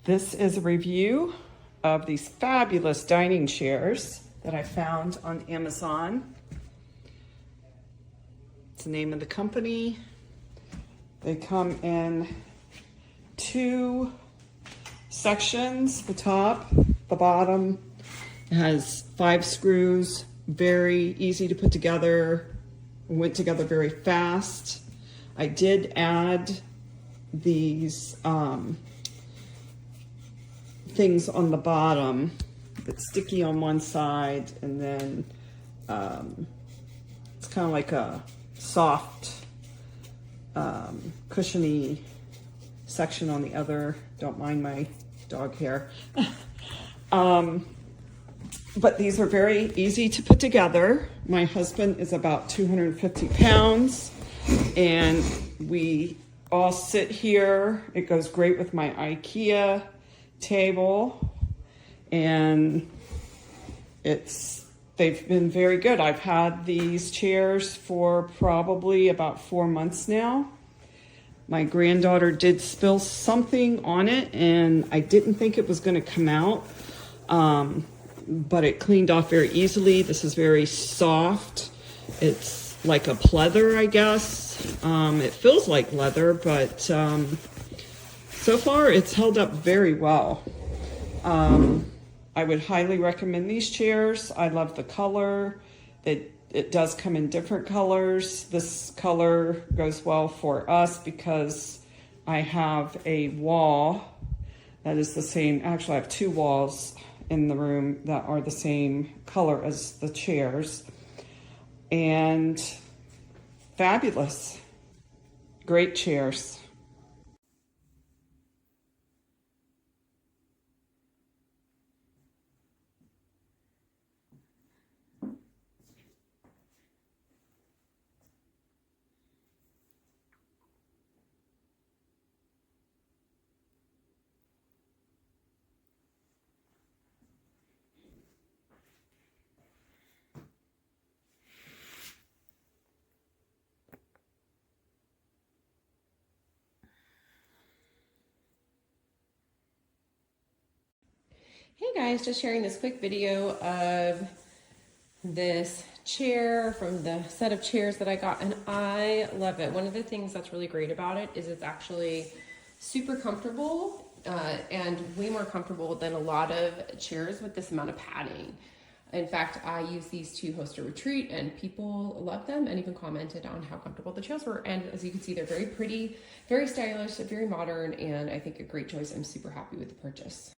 This is a review of these fabulous dining chairs that I found on Amazon. It's the name of the company. They come in two sections, the top, the bottom. It has 5 screws, very easy to put together, went together very fast. I did add these things on the bottom that's sticky on one side, and then it's kind of like a soft cushiony section on the other. Don't mind my dog hair. But these are very easy to put together. My husband is about 250 pounds, and we all sit here. It goes great with my IKEA table, and they've been very good. I've had these chairs for probably about 4 months now. My granddaughter did spill something on it, and I didn't think it was going to come out, but it cleaned off very easily. This is very soft. It's like a pleather, I guess. It feels like leather, but so far it's held up very well. I would highly recommend these chairs. I love the color. It does come in different colors. This color goes well for us because I have a wall that is the same. Actually, I have 2 walls in the room that are the same color as the chairs. And fabulous. Great chairs. Hey guys, just sharing this quick video of this chair from the set of chairs that I got, and I love it. One of the things that's really great about it is it's actually super comfortable and way more comfortable than a lot of chairs with this amount of padding. In fact, I use these to host a retreat, and people love them and even commented on how comfortable the chairs were. And as you can see, they're very pretty, very stylish, very modern, and I think a great choice. I'm super happy with the purchase.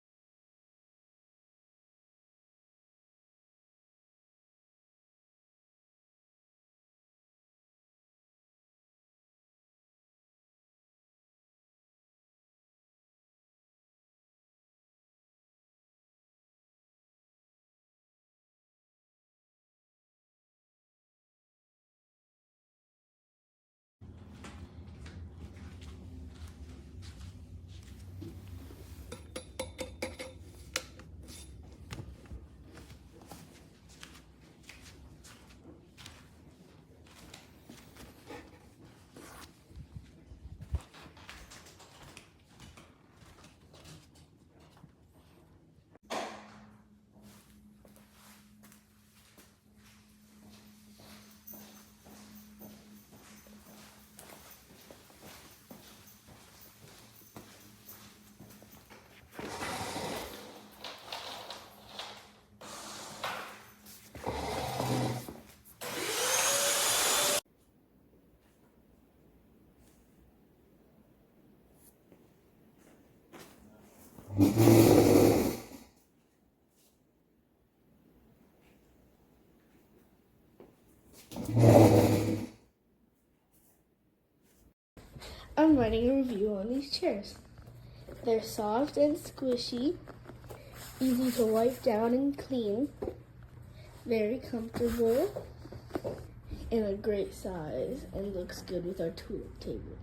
I'm writing a review on these chairs. They're soft and squishy, easy to wipe down and clean, very comfortable, and a great size, and looks good with our tulip table.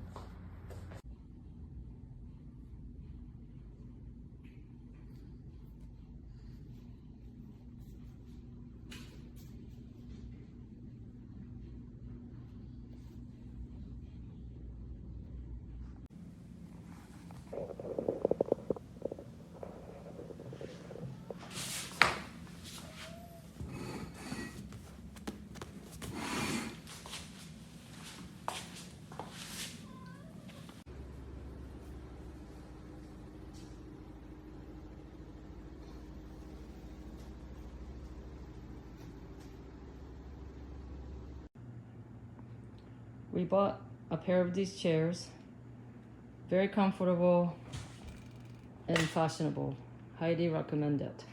We bought a pair of these chairs. Very comfortable and fashionable. Highly recommend it.